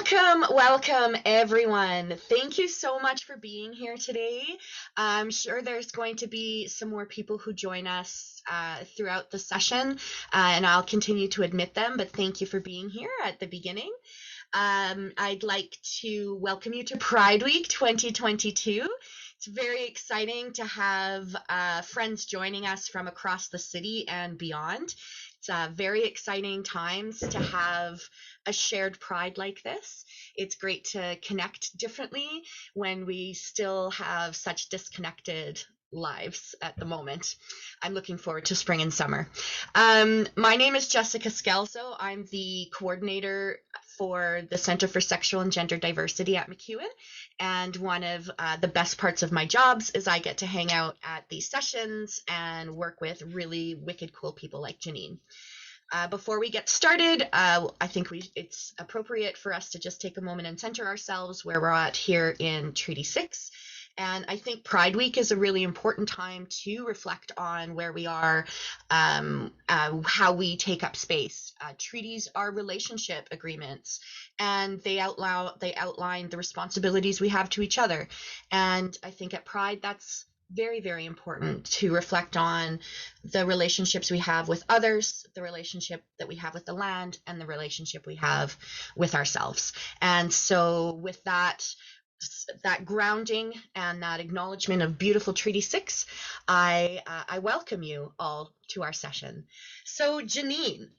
Welcome everyone. Thank you so much for being here today. I'm sure there's going to be some more people who join us throughout the session, and I'll continue to admit them, but thank you for being here at the beginning. I'd like to welcome you to Pride Week 2022. It's very exciting to have friends joining us from across the city and beyond. It's very exciting times to have a shared pride like this. It's great to connect differently when we still have such disconnected lives at the moment. I'm looking forward to spring and summer. My name is Jessica Scalzo. I'm the coordinator for the Center for Sexual and Gender Diversity at MacEwan. And one of the best parts of my jobs is I get to hang out at these sessions and work with really wicked cool people like Janine. Before we get started, I think it's appropriate for us to just take a moment and center ourselves where we're at here in Treaty 6. And I think Pride Week is a really important time to reflect on where we are, how we take up space. Treaties are relationship agreements, and they outline the responsibilities we have to each other. And I think at Pride, that's very, very important to reflect on the relationships we have with others, the relationship that we have with the land, and the relationship we have with ourselves. And so with that grounding and that acknowledgement of beautiful Treaty 6, I welcome you all to our session. So Janine,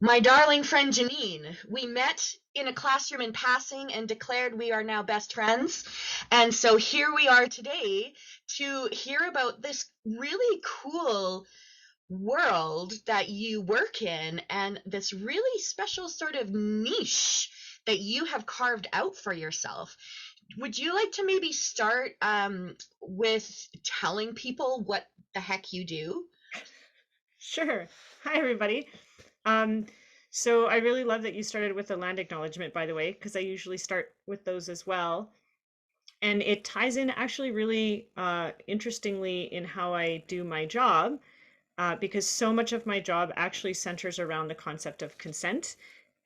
my darling friend Janine, we met in a classroom in passing and declared we are now best friends. And so here we are today to hear about this really cool world that you work in and this really special sort of niche that you have carved out for yourself. Would you like to maybe start with telling people what the heck you do? Sure. Hi, everybody. So I really love that you started with the land acknowledgement, by the way, because I usually start with those as well. And it ties in actually really interestingly in how I do my job, because so much of my job actually centers around the concept of consent.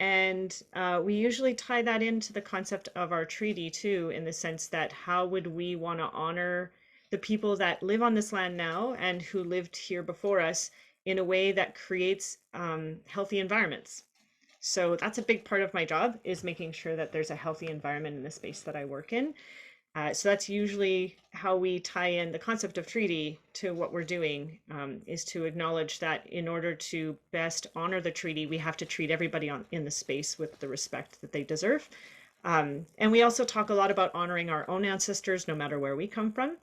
And we usually tie that into the concept of our treaty too, in the sense that how would we want to honor the people that live on this land now and who lived here before us in a way that creates healthy environments. So that's a big part of my job, is making sure that there's a healthy environment in the space that I work in. So that's usually how we tie in the concept of treaty to what we're doing, is to acknowledge that in order to best honor the treaty, we have to treat everybody in the space with the respect that they deserve. And we also talk a lot about honoring our own ancestors, no matter where we come from,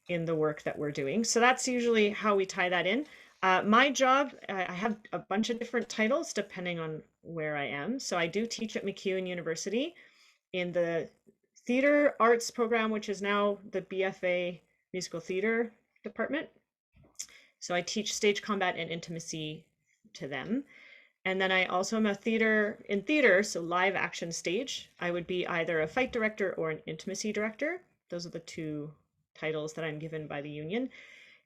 in the work that we're doing. So that's usually how we tie that in. My job, I have a bunch of different titles depending on where I am. So I do teach at MacEwan University in the theater arts program, which is now the BFA musical theater department. So I teach stage combat and intimacy to them. And then I also am a theater, so live action stage. I would be either a fight director or an intimacy director. Those are the two titles that I'm given by the union.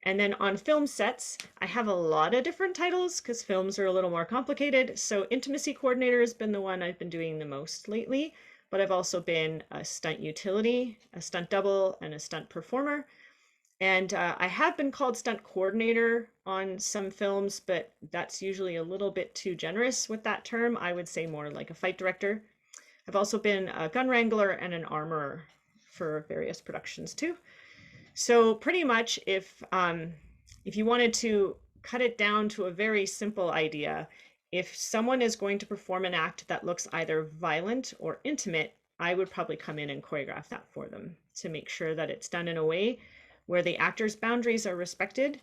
And then on film sets, I have a lot of different titles because films are a little more complicated. So intimacy coordinator has been the one I've been doing the most lately, but I've also been a stunt utility, a stunt double, and a stunt performer. And I have been called stunt coordinator on some films, but that's usually a little bit too generous with that term. I would say more like a fight director. I've also been a gun wrangler and an armorer for various productions too. So pretty much if you wanted to cut it down to a very simple idea, if someone is going to perform an act that looks either violent or intimate, I would probably come in and choreograph that for them to make sure that it's done in a way where the actor's boundaries are respected,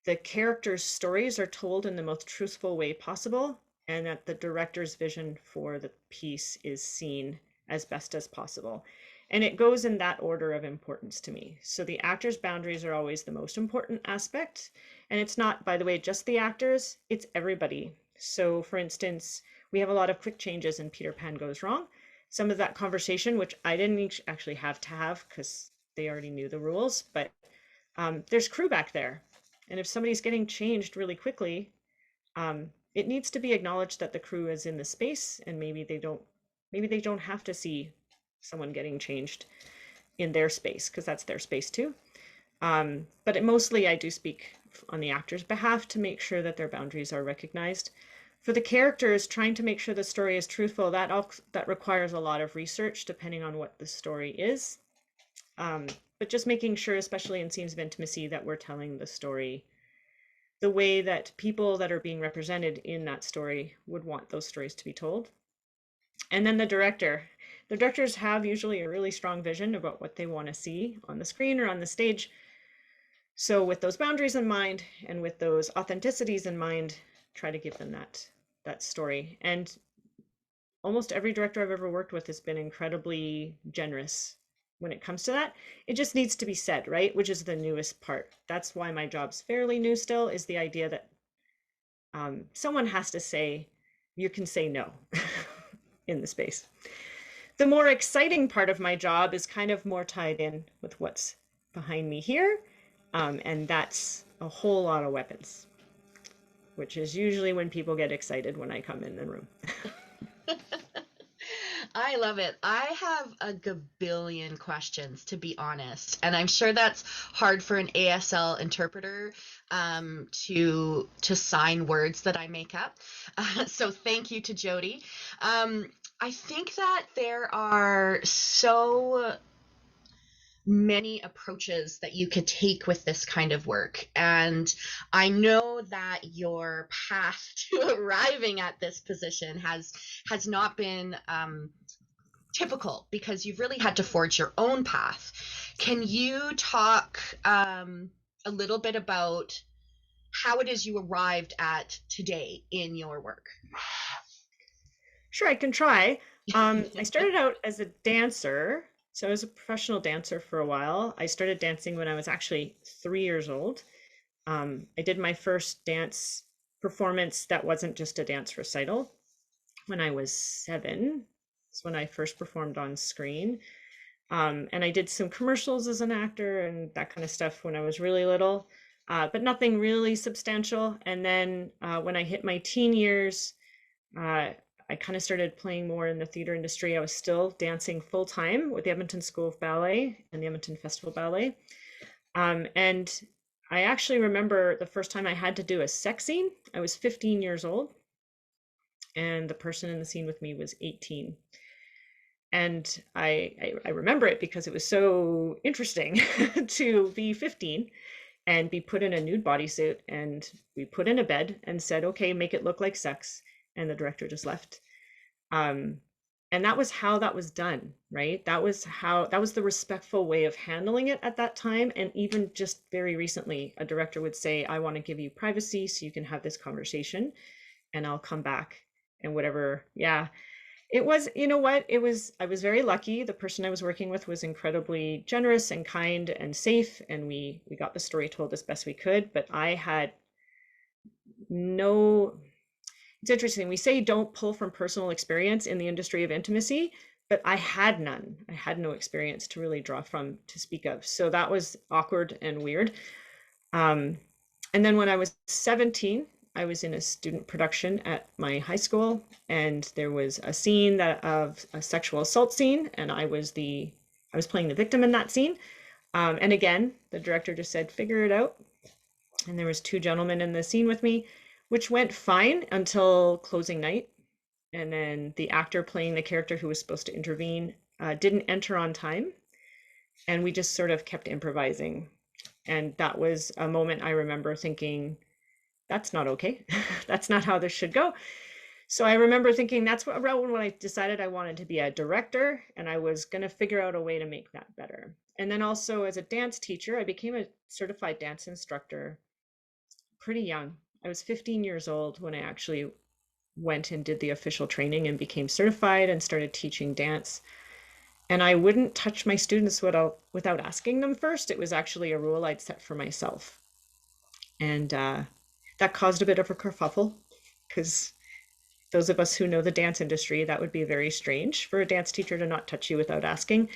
the character's stories are told in the most truthful way possible, and that the director's vision for the piece is seen as best as possible. And it goes in that order of importance to me. So the actor's boundaries are always the most important aspect. And it's not, by the way, just the actors, it's everybody. So for instance, we have a lot of quick changes in Peter Pan Goes Wrong. Some of that conversation, which I didn't actually have to have because they already knew the rules, but there's crew back there. And if somebody's getting changed really quickly, it needs to be acknowledged that the crew is in the space and maybe they don't Maybe they don't have to see someone getting changed in their space because that's their space too. But mostly I do speak on the actor's behalf to make sure that their boundaries are recognized. For the characters, trying to make sure the story is truthful, that requires a lot of research depending on what the story is. But just making sure, especially in scenes of intimacy, that we're telling the story the way that people that are being represented in that story would want those stories to be told. And then the directors have usually a really strong vision about what they want to see on the screen or on the stage. So with those boundaries in mind and with those authenticities in mind, try to give them that story. And almost every director I've ever worked with has been incredibly generous when it comes to that. It just needs to be said, right? Which is the newest part. That's why my job's fairly new still, is the idea that someone has to say, you can say no in the space. The more exciting part of my job is kind of more tied in with what's behind me here. And that's a whole lot of weapons, which is usually when people get excited when I come in the room. I love it. I have a gabillion questions, to be honest, and I'm sure that's hard for an ASL interpreter to sign words that I make up. So thank you to Jody. I think that there are so many approaches that you could take with this kind of work. And I know that your path to arriving at this position has not been typical, because you've really had to forge your own path. Can you talk a little bit about how it is you arrived at today in your work? Sure, I can try. I started out as a dancer. So I was a professional dancer for a while. I started dancing when I was actually 3 years old. I did my first dance performance that wasn't just a dance recital when I was 7. That's when I first performed on screen. And I did some commercials as an actor and that kind of stuff when I was really little, but nothing really substantial. And then when I hit my teen years, I kind of started playing more in the theater industry. I was still dancing full time with the Edmonton School of Ballet and the Edmonton Festival Ballet. And I actually remember the first time I had to do a sex scene. I was 15 years old, and the person in the scene with me was 18. And I remember it because it was so interesting to be 15 and be put in a nude bodysuit, and we put in a bed and said, okay, make it look like sex. And the director just left. And that was how that was done, right? That was the respectful way of handling it at that time. And even just very recently, a director would say, I want to give you privacy so you can have this conversation, and I'll come back and whatever. Yeah. It was, you know what? I was very lucky. The person I was working with was incredibly generous and kind and safe. And we got the story told as best we could, but I had no, it's interesting. We say don't pull from personal experience in the industry of intimacy, but I had none. I had no experience to really draw from to speak of. So that was awkward and weird. And then when I was 17, I was in a student production at my high school, and there was a scene of a sexual assault scene, and I was playing the victim in that scene. And again, the director just said, figure it out. And there was 2 gentlemen in the scene with me, which went fine until closing night. And then the actor playing the character who was supposed to intervene didn't enter on time. And we just sort of kept improvising. And that was a moment I remember thinking, that's not okay. That's not how this should go. So I remember thinking that's around when I decided I wanted to be a director, and I was going to figure out a way to make that better. And then also as a dance teacher, I became a certified dance instructor pretty young. I was 15 years old when I actually went and did the official training and became certified and started teaching dance. And I wouldn't touch my students without asking them first. It was actually a rule I'd set for myself. And that caused a bit of a kerfuffle, because those of us who know the dance industry, that would be very strange for a dance teacher to not touch you without asking.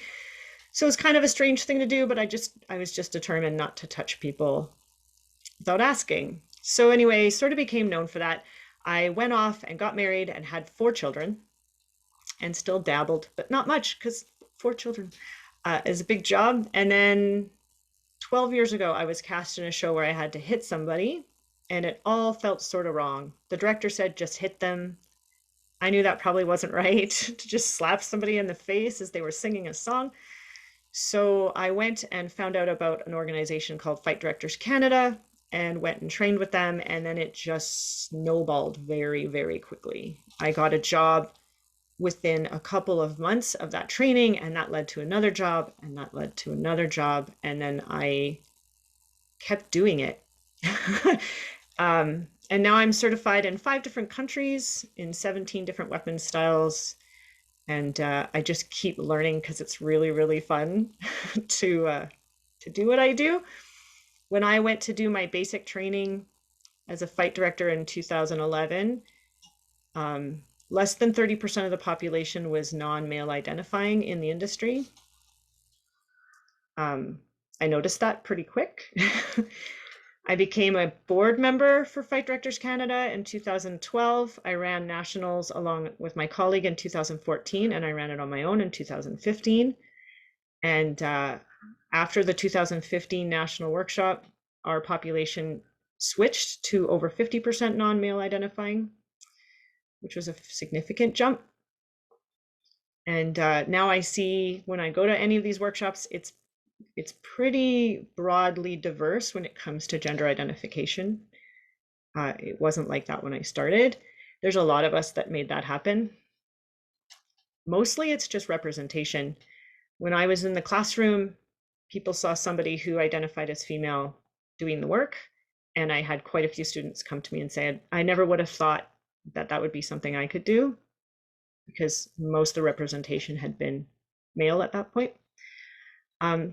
So it's kind of a strange thing to do, but I was just determined not to touch people without asking. So anyway, sort of became known for that. I went off and got married and had 4 children. and still dabbled, but not much because 4 children is a big job. And then 12 years ago, I was cast in a show where I had to hit somebody, and it all felt sort of wrong. The director said, just hit them. I knew that probably wasn't right to just slap somebody in the face as they were singing a song. So I went and found out about an organization called Fight Directors Canada and went and trained with them. And then it just snowballed very, very quickly. I got a job within a couple of months of that training, and that led to another job, and that led to another job. And then I kept doing it. And now I'm certified in 5 different countries in 17 different weapon styles. And I just keep learning because it's really, really fun to do what I do. When I went to do my basic training as a fight director in 2011, less than 30% of the population was non-male identifying in the industry. I noticed that pretty quick. I became a board member for Fight Directors Canada in 2012. I ran nationals along with my colleague in 2014, and I ran it on my own in 2015. And after the 2015 national workshop, our population switched to over 50% non-male identifying, which was a significant jump. And now I see when I go to any of these workshops, it's pretty broadly diverse when it comes to gender identification. It wasn't like that when I started. There's a lot of us that made that happen. Mostly it's just representation. When I was in the classroom, people saw somebody who identified as female doing the work, and I had quite a few students come to me and say, I never would have thought that that would be something I could do, because most of the representation had been male at that point.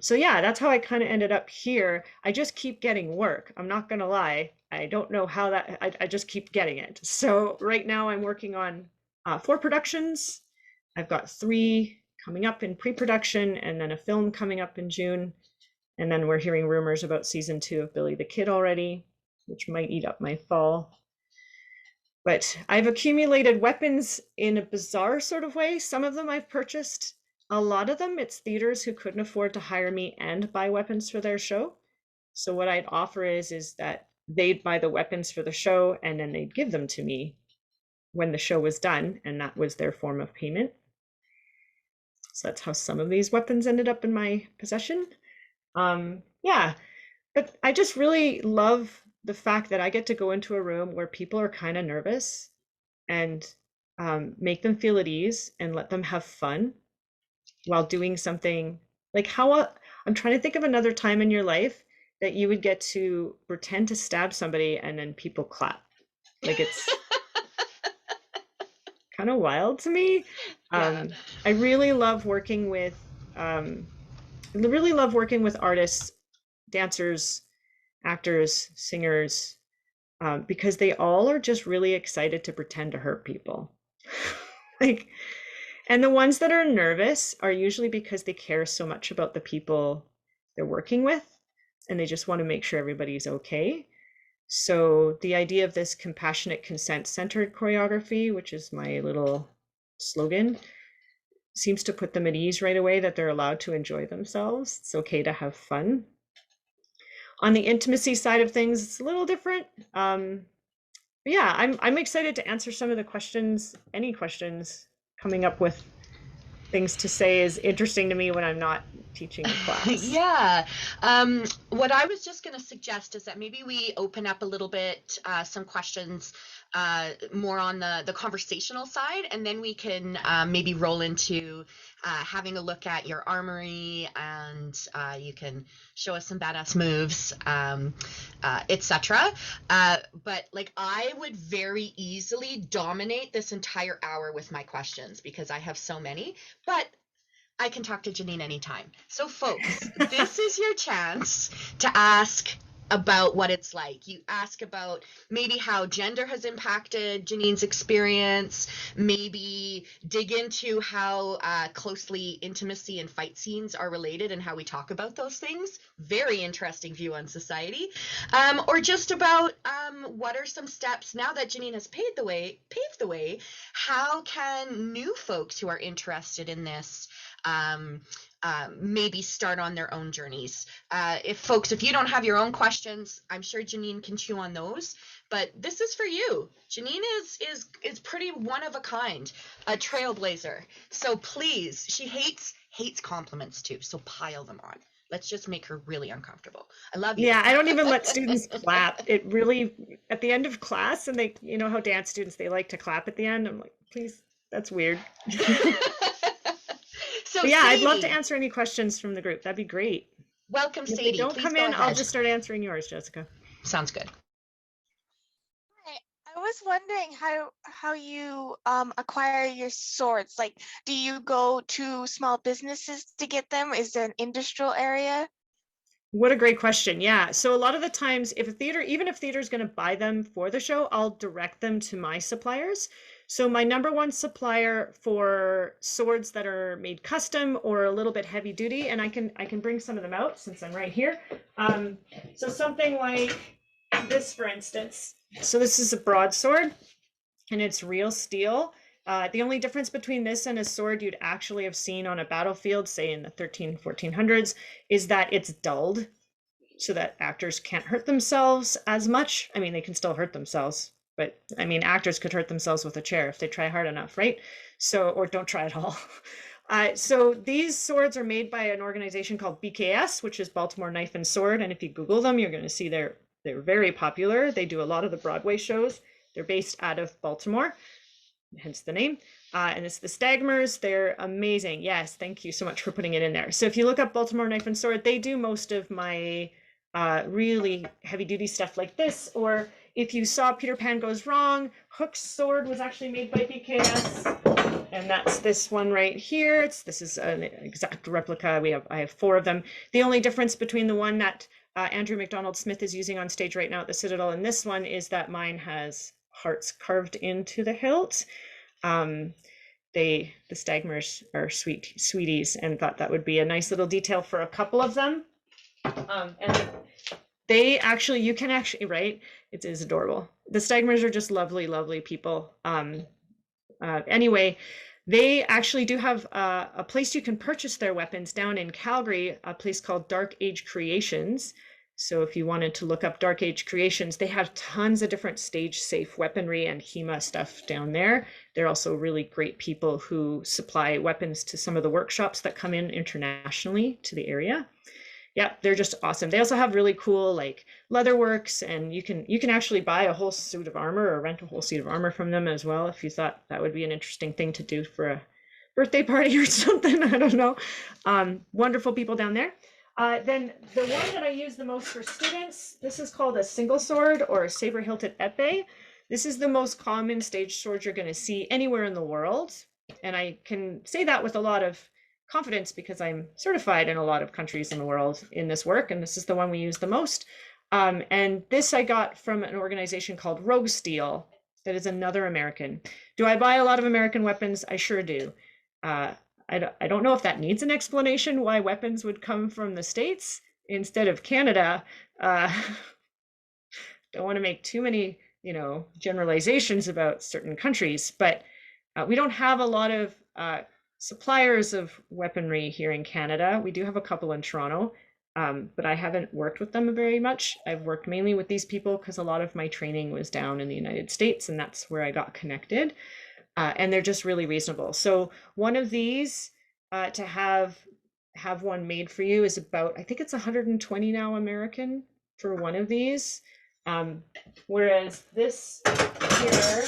So yeah, that's how I kind of ended up here. I just keep getting work. I'm not gonna lie. I don't know how that, I just keep getting it. So right now I'm working on 4 productions. I've got 3 coming up in pre-production, and then a film coming up in June. And then we're hearing rumors about season 2 of Billy the Kid already, which might eat up my fall. But I've accumulated weapons in a bizarre sort of way. Some of them I've purchased. A lot of them, it's theaters who couldn't afford to hire me and buy weapons for their show. So what I'd offer is that they'd buy the weapons for the show, and then they'd give them to me when the show was done, and that was their form of payment. So that's how some of these weapons ended up in my possession. Yeah, but I just really love the fact that I get to go into a room where people are kind of nervous and make them feel at ease and let them have fun while doing something. Like how I'm trying to think of another time in your life that you would get to pretend to stab somebody and then people clap. Like it's kind of wild to me. Yeah. I really love working with artists, dancers, actors, singers, because they all are just really excited to pretend to hurt people. Like, and the ones that are nervous are usually because they care so much about the people they're working with, and they just want to make sure everybody's okay. So the idea of this compassionate, consent-centered choreography, which is my little slogan, seems to put them at ease right away, that they're allowed to enjoy themselves. It's okay to have fun. On the intimacy side of things, it's a little different. But yeah, I'm excited to answer some of the questions. Any questions coming up with things to say is interesting to me when I'm not teaching a class. Yeah. What I was just going to suggest is that maybe we open up a little bit, some questions more on the conversational side, and then we can maybe roll into having a look at your armory, and you can show us some badass moves, etc. But like, I would very easily dominate this entire hour with my questions because I have so many, but I can talk to Janine anytime. So folks, this is your chance to ask about what it's like. You ask about maybe how gender has impacted Janine's experience, maybe dig into how closely intimacy and fight scenes are related and how we talk about those things. Very interesting view on society. Or just about what are some steps now that Janine has paved the way, how can new folks who are interested in this maybe start on their own journeys. If you don't have your own questions, I'm sure Janine can chew on those. But this is for you. Janine is pretty one of a kind, a trailblazer. So please, she hates compliments too. So pile them on. Let's just make her really uncomfortable. I love you. Yeah, I don't even let students clap. It really, at the end of class, and they, you know how dance students, they like to clap at the end. I'm like, please, that's weird. So yeah, Sadie, I'd love to answer any questions from the group. That'd be great. Welcome, If Sadie. they don't Please come go in, ahead. I'll just start answering yours, Jessica. Sounds good. Hi, I was wondering how you acquire your swords. Like, do you go to small businesses to get them? Is there an industrial area? What a great question. Yeah. So a lot of the times, if a theater, even if theater is going to buy them for the show, I'll direct them to my suppliers. So my number one supplier for swords that are made custom or a little bit heavy duty, and I can bring some of them out since I'm right here. So something like this, for instance. So this is a broadsword, and it's real steel. The only difference between this and a sword you'd actually have seen on a battlefield, say in the 1400s, is that it's dulled so that actors can't hurt themselves as much. I mean, they can still hurt themselves, but I mean, actors could hurt themselves with a chair if they try hard enough, right? So, or don't try at all. So these swords are made by an organization called BKS, which is Baltimore Knife and Sword. And if you Google them, you're going to see they're very popular. They do a lot of the Broadway shows. They're based out of Baltimore, hence the name. And it's the Stagmers. They're amazing. Yes, thank you so much for putting it in there. So if you look up Baltimore Knife and Sword, they do most of my really heavy duty stuff like this. Or if you saw Peter Pan Goes Wrong, Hook's sword was actually made by BKS. And that's this one right here. This is an exact replica. I have 4 of them. The only difference between the one that Andrew McDonald Smith is using on stage right now at the Citadel and this one is that mine has hearts carved into the hilt. The Stagmers are sweeties, and thought that would be a nice little detail for a couple of them. And they actually, you can actually, right? It is adorable. The Stagmers are just lovely, lovely people. Anyway, they actually do have a place you can purchase their weapons down in Calgary, a place called Dark Age Creations. So if you wanted to look up Dark Age Creations, they have tons of different stage safe weaponry and HEMA stuff down there. They're also really great people who supply weapons to some of the workshops that come in internationally to the area. Yeah, they're just awesome. They also have really cool like leatherworks, and you can actually buy a whole suit of armor or rent a whole suit of armor from them as well if you thought that would be an interesting thing to do for a birthday party or something. I don't know. Wonderful people down there. Then the one that I use the most for students, this is called a single sword or a saber-hilted epee. This is the most common stage sword you're going to see anywhere in the world. And I can say that with a lot of confidence because I'm certified in a lot of countries in the world in this work, and this is the one we use the most. And this I got from an organization called Rogue Steel that is another American. Do I buy a lot of American weapons? I sure do. I don't know if that needs an explanation why weapons would come from the States instead of Canada. Don't want to make too many, generalizations about certain countries, but we don't have a lot of suppliers of weaponry here in Canada. We do have a couple in Toronto, but I haven't worked with them very much. I've worked mainly with these people because a lot of my training was down in the United States, and that's where I got connected. And they're just really reasonable. So one of these to have one made for you is about, I think it's 120 now American for one of these. Whereas this here,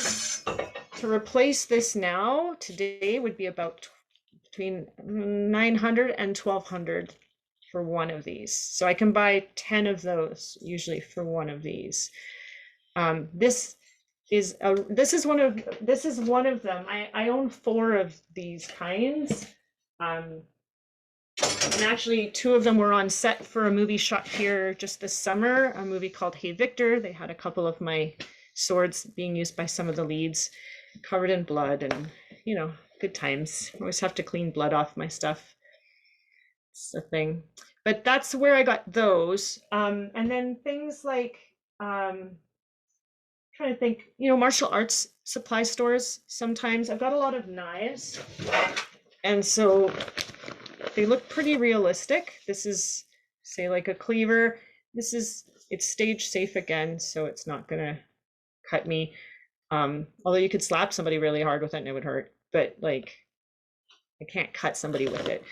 to replace this now today would be about between 900 and 1200 for one of these. So I can buy 10 of those usually for one of these. This is one of them. I own 4 of these kinds. And actually, two of them were on set for a movie shot here just this summer, a movie called Hey Victor. They had a couple of my swords being used by some of the leads, covered in blood, and, you know, good times. I always have to clean blood off my stuff. It's a thing. But that's where I got those. And then things like, trying to think, you know, martial arts supply stores. Sometimes I've got a lot of knives, and so they look pretty realistic. This is, say, like a cleaver. It's stage safe again, so it's not gonna cut me. Although you could slap somebody really hard with it and it would hurt, but like I can't cut somebody with it.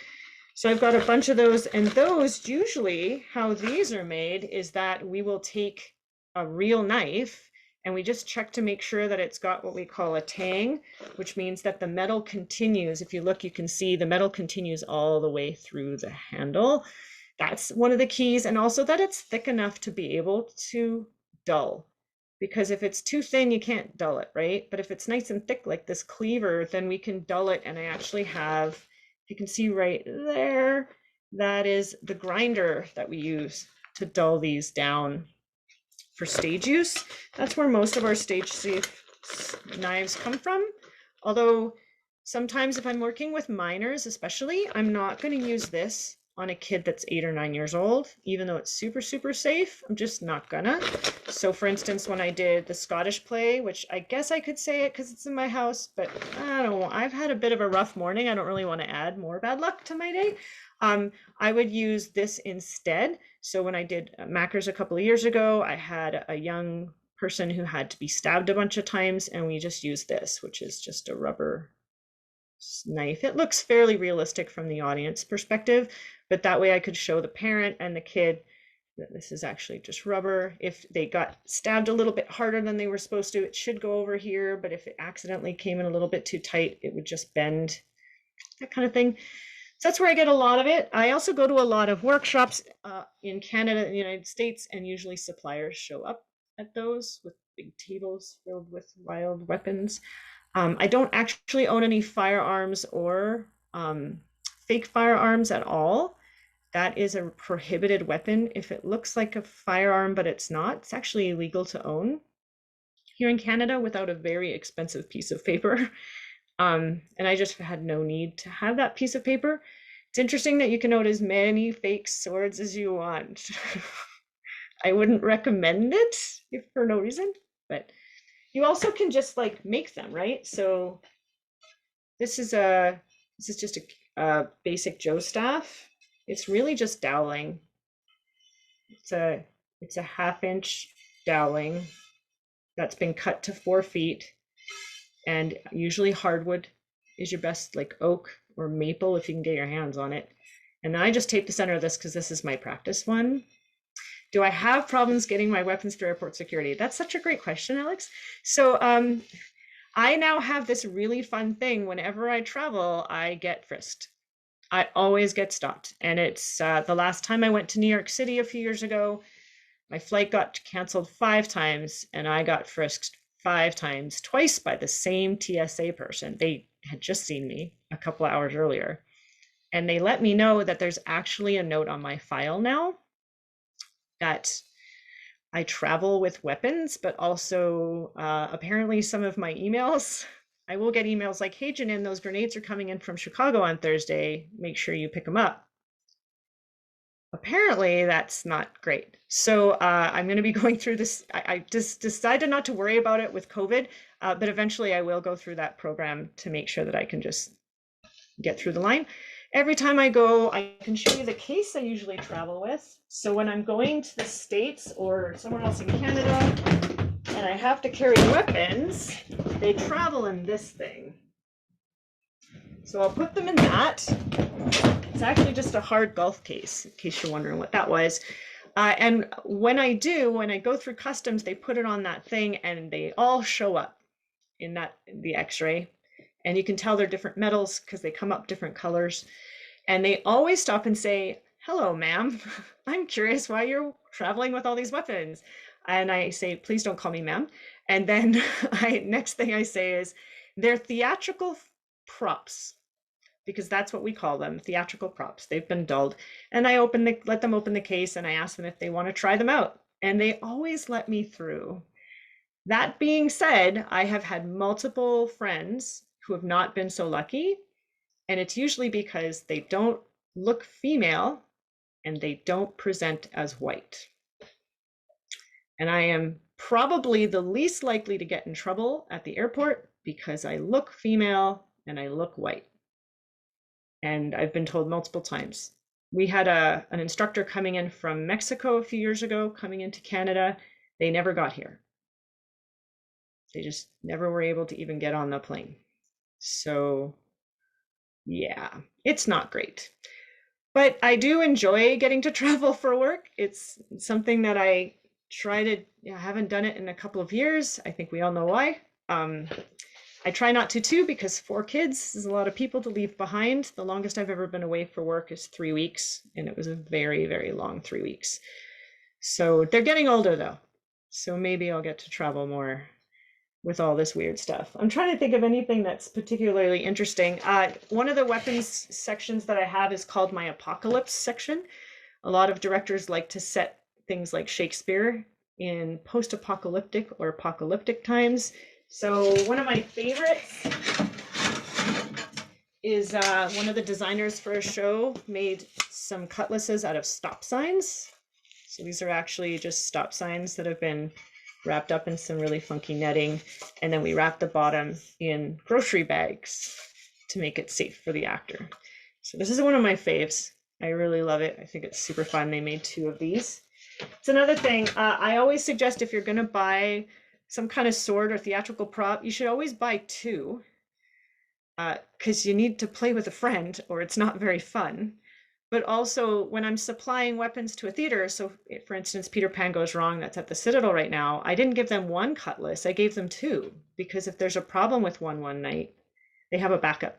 So I've got a bunch of those, and those, usually how these are made is that we will take a real knife and we just check to make sure that it's got what we call a tang, which means that the metal continues. If you look, you can see the metal continues all the way through the handle. That's one of the keys, and also that it's thick enough to be able to dull. Because if it's too thin, you can't dull it, right? But if it's nice and thick like this cleaver, then we can dull it. And I actually have, you can see right there, that is the grinder that we use to dull these down for stage use. That's where most of our stage safe knives come from. Although sometimes if I'm working with minors, especially, I'm not going to use this on a kid that's 8 or 9 years old, even though it's super, super safe. I'm just not gonna. So for instance, when I did the Scottish play, which I guess I could say it because it's in my house, but I don't know, I've had a bit of a rough morning. I don't really want to add more bad luck to my day. I would use this instead. So when I did Macros a couple of years ago, I had a young person who had to be stabbed a bunch of times, and we just used this, which is just a rubber knife. It looks fairly realistic from the audience perspective, but that way I could show the parent and the kid that this is actually just rubber. If they got stabbed a little bit harder than they were supposed to, it should go over here, but if it accidentally came in a little bit too tight, it would just bend, that kind of thing. So that's where I get a lot of it. I also go to a lot of workshops in Canada and the United States, and usually suppliers show up at those with big tables filled with wild weapons. I don't actually own any firearms or fake firearms at all. That is a prohibited weapon. If it looks like a firearm, but it's not, it's actually illegal to own here in Canada without a very expensive piece of paper. And I just had no need to have that piece of paper. It's interesting that you can own as many fake swords as you want. I wouldn't recommend it if for no reason, but you also can just like make them, right? So this is just a basic Joe staff. It's really just doweling. It's a 1/2 inch doweling that's been cut to 4 feet, and usually hardwood is your best, like oak or maple if you can get your hands on it. And then I just tape the center of this because this is my practice one. Do I have problems getting my weapons through airport security? That's such a great question, Alex. So I now have this really fun thing. Whenever I travel, I get frisked. I always get stopped. And it's the last time I went to New York City a few years ago, my flight got canceled 5 times and I got frisked 5 times, twice by the same TSA person. They had just seen me a couple of hours earlier. And they let me know that there's actually a note on my file now that I travel with weapons, but also apparently some of my emails, I will get emails like, hey, Janine, those grenades are coming in from Chicago on Thursday. Make sure you pick them up. Apparently that's not great. So I'm going to be going through this. I just decided not to worry about it with COVID, but eventually I will go through that program to make sure that I can just get through the line. Every time I go, I can show you the case I usually travel with. So when I'm going to the States or somewhere else in Canada and I have to carry weapons, they travel in this thing. So I'll put them in that. It's actually just a hard golf case, in case you're wondering what that was. And when I go through customs, they put it on that thing and they all show up in the x-ray. And you can tell they're different metals because they come up different colors. And they always stop and say, hello, ma'am. I'm curious why you're traveling with all these weapons. And I say, please don't call me ma'am. And then next thing I say is, they're theatrical props. because that's what we call them, theatrical props. They've been dulled. And I let them open the case and I ask them if they want to try them out. And they always let me through. That being said, I have had multiple friends who have not been so lucky. And it's usually because they don't look female and they don't present as white. And I am probably the least likely to get in trouble at the airport because I look female and I look white. And I've been told multiple times. We had an instructor coming in from Mexico a few years ago, coming into Canada. They never got here. They just never were able to even get on the plane. So yeah, it's not great. But I do enjoy getting to travel for work. It's something that I try to, I haven't done it in a couple of years. I think we all know why. I try not to too, because 4 kids is a lot of people to leave behind. The longest I've ever been away for work is 3 weeks, and it was a very, very long 3 weeks. So they're getting older though. So maybe I'll get to travel more with all this weird stuff. I'm trying to think of anything that's particularly interesting. One of the weapons sections that I have is called my apocalypse section. A lot of directors like to set things like Shakespeare in post-apocalyptic or apocalyptic times. So one of my favorites is one of the designers for a show made some cutlasses out of stop signs. So these are actually just stop signs that have been wrapped up in some really funky netting, and then we wrap the bottom in grocery bags to make it safe for the actor. So this is one of my faves. I really love it. I think it's super fun. They made 2 of these. It's another thing. I always suggest if you're going to buy some kind of sword or theatrical prop, you should always buy 2, because you need to play with a friend or it's not very fun. But also when I'm supplying weapons to a theater, so for instance, Peter Pan Goes Wrong, that's at the Citadel right now, I didn't give them 1 cutlass, I gave them 2, because if there's a problem with one night, they have a backup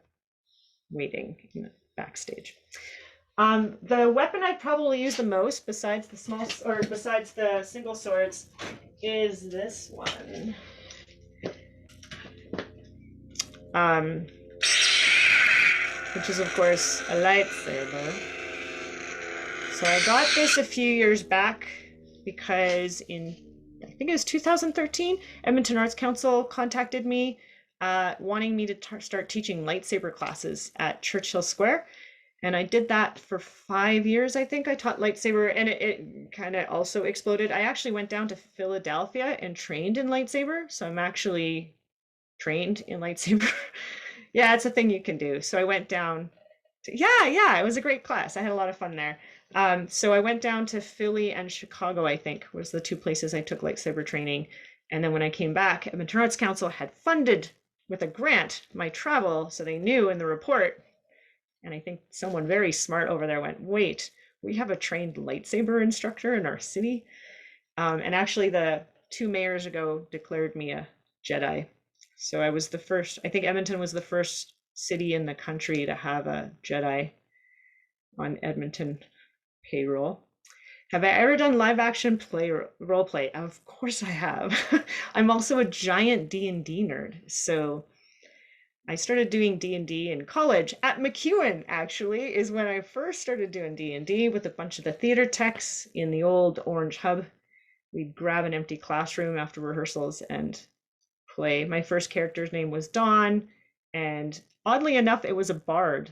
waiting in the backstage. The weapon I probably use the most, besides the single swords, is this one. Which is of course a lightsaber. So I got this a few years back because in, I think it was 2013, Edmonton Arts Council contacted me wanting me to start teaching lightsaber classes at Churchill Square. And I did that for 5 years, I think. I taught lightsaber, and it kind of also exploded. I actually went down to Philadelphia and trained in lightsaber. So I'm actually trained in lightsaber. Yeah, it's a thing you can do. So I went down to, yeah, it was a great class. I had a lot of fun there. So I went down to Philly and Chicago, I think, was the 2 places I took lightsaber training. And then when I came back, Edmonton Arts Council had funded with a grant my travel. So they knew in the report, and I think someone very smart over there went, wait, we have a trained lightsaber instructor in our city. And actually the 2 mayors ago declared me a Jedi. So I was the first, I think Edmonton was the first city in the country to have a Jedi on Edmonton payroll. Have I ever done live action role play? Of course I have. I'm also a giant D&D nerd. So I started doing D&D in college at MacEwan, actually, is when I first started doing D&D with a bunch of the theater techs in the old Orange Hub. We'd grab an empty classroom after rehearsals and play. My first character's name was Dawn, and oddly enough, it was a bard.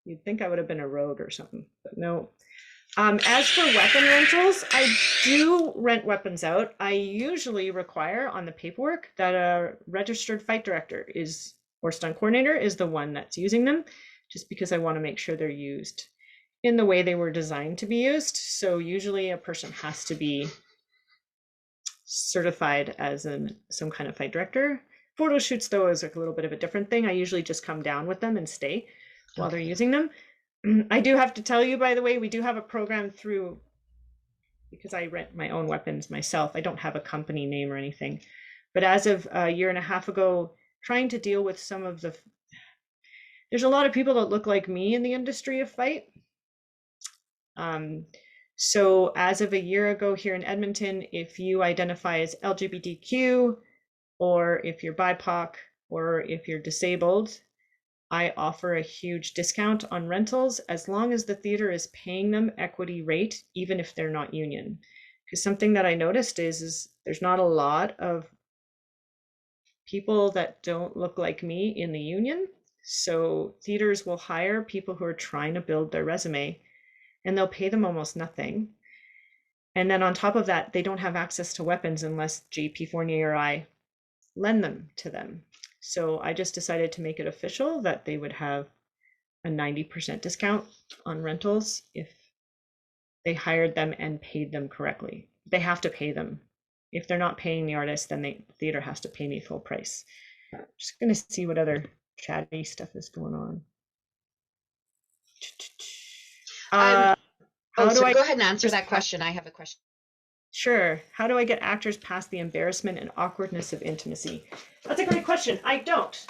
You'd think I would have been a rogue or something, but no. As for weapon rentals, I do rent weapons out. I usually require on the paperwork that a registered fight director is, or stunt coordinator is the one that's using them, just because I want to make sure they're used in the way they were designed to be used. So usually a person has to be certified as some kind of fight director. Photo shoots though is like a little bit of a different thing. I usually just come down with them and stay while they're using them. I do have to tell you, by the way, we do have a program through, because I rent my own weapons myself. I don't have a company name or anything, but as of a year and a half ago, trying to deal with some of the, there's a lot of people that look like me in the industry of fight. So as of a year ago here in Edmonton, if you identify as LGBTQ, or if you're BIPOC, or if you're disabled, I offer a huge discount on rentals as long as the theater is paying them equity rate, even if they're not union. Because something that I noticed is there's not a lot of people that don't look like me in the union. So theaters will hire people who are trying to build their resume, and they'll pay them almost nothing. And then on top of that, they don't have access to weapons unless JP Fournier or I lend them to them. So I just decided to make it official that they would have a 90% discount on rentals if they hired them and paid them correctly. They have to pay them. If they're not paying the artist, then the theater has to pay me full price. Just gonna see what other chatty stuff is going on. Go ahead and answer that question. I have a question. Sure. How do I get actors past the embarrassment and awkwardness of intimacy? That's a great question. I don't.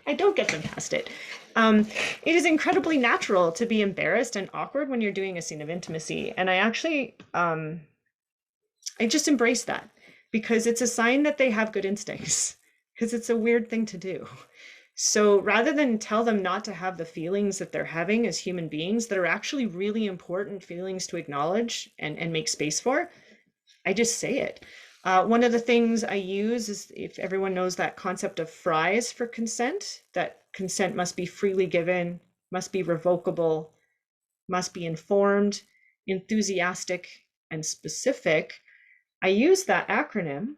I don't get them past it. It is incredibly natural to be embarrassed and awkward when you're doing a scene of intimacy. And I actually, I just embrace that because it's a sign that they have good instincts, because it's a weird thing to do. So rather than tell them not to have the feelings that they're having as human beings that are actually really important feelings to acknowledge and make space for, I just say it. One of the things I use is, if everyone knows that concept of FRIES for consent, that consent must be freely given, must be revocable, must be informed, enthusiastic, and specific. I use that acronym.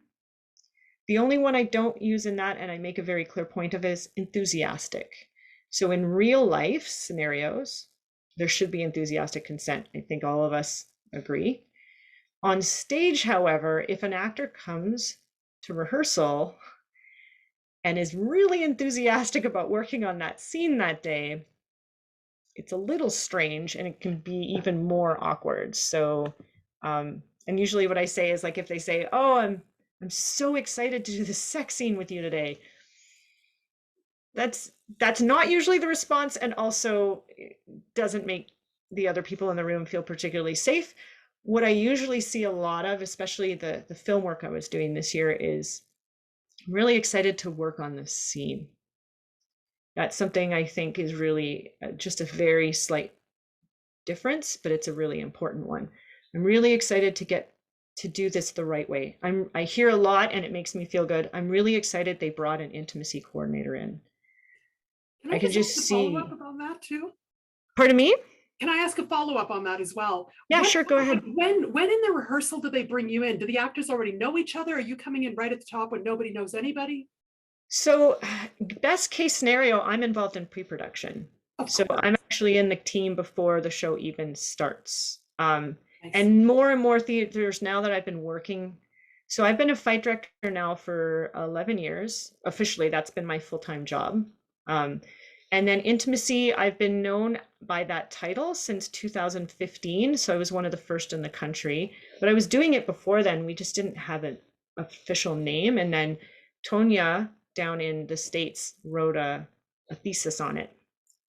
The only one I don't use in that, and I make a very clear point of, is enthusiastic. So in real life scenarios, there should be enthusiastic consent. I think all of us agree. On stage, however, if an actor comes to rehearsal and is really enthusiastic about working on that scene that day, it's a little strange and it can be even more awkward. So, and usually what I say is, like, if they say, "Oh, I'm so excited to do this sex scene with you today," that's not usually the response, and also doesn't make the other people in the room feel particularly safe. What I usually see a lot of, especially the film work I was doing this year, is I'm really excited to work on this scene. That's something I think is really just a very slight difference, but it's a really important one. I'm really excited to get to do this the right way. I hear a lot and it makes me feel good. I'm really excited they brought an intimacy coordinator in. Can I just see. Follow up about that too? Pardon me? Can I ask a follow-up on that as well? Yeah, sure, go ahead. When in the rehearsal do they bring you in? Do the actors already know each other? Are you coming in right at the top when nobody knows anybody? So best case scenario, I'm involved in pre-production. So I'm actually in the team before the show even starts. And more theaters now that I've been working. So I've been a fight director now for 11 years. Officially, that's been my full-time job. And then intimacy, I've been known by that title since 2015. So I was one of the first in the country, but I was doing it before then. We just didn't have an official name. And then Tonya down in the States wrote a thesis on it,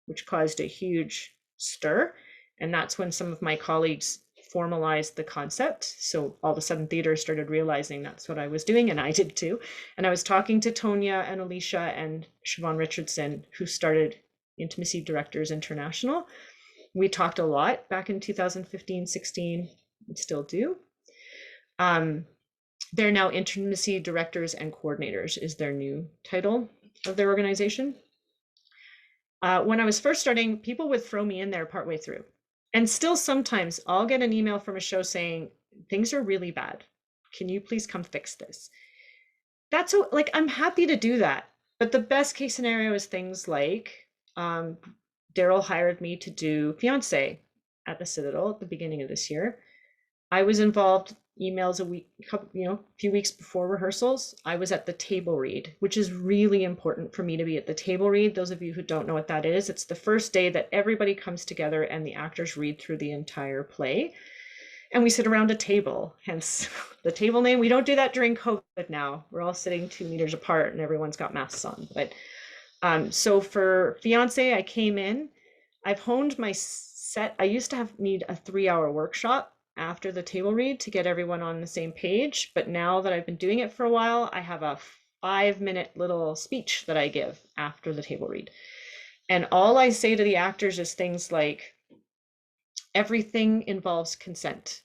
which caused a huge stir. And that's when some of my colleagues formalized the concept. So all of a sudden theaters started realizing that's what I was doing, and I did too. And I was talking to Tonya and Alicia and Siobhan Richardson, who started Intimacy Directors International. We talked a lot back in 2015, 16, and still do. They're now Intimacy Directors and Coordinators is their new title of their organization. When I was first starting, people would throw me in there partway through. And still sometimes I'll get an email from a show saying, things are really bad. Can you please come fix this? That's like, I'm happy to do that. But the best case scenario is things like Daryl hired me to do Fiancé at the Citadel at the beginning of this year. I was involved emails a few weeks before rehearsals. I was at the table read, which is really important for me to be at the table read. Those of you who don't know what that is, it's the first day that everybody comes together and the actors read through the entire play. And we sit around a table, hence the table name. We don't do that during COVID now. We're all sitting 2 meters apart and everyone's got masks on. But so for Fiancé, I came in, I've honed my set. I used to need a 3-hour workshop after the table read to get everyone on the same page. But now that I've been doing it for a while, I have a 5-minute little speech that I give after the table read. And all I say to the actors is things like, everything involves consent,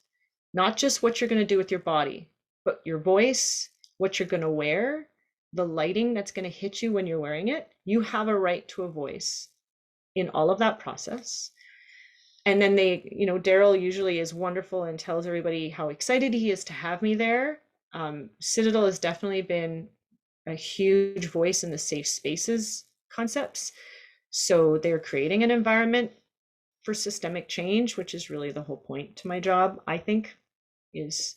not just what you're going to do with your body, but your voice, what you're going to wear, the lighting that's going to hit you when you're wearing it. You have a right to a voice in all of that process. And then they, Daryl usually is wonderful and tells everybody how excited he is to have me there. Citadel has definitely been a huge voice in the safe spaces concepts. So they're creating an environment for systemic change, which is really the whole point to my job, I think, is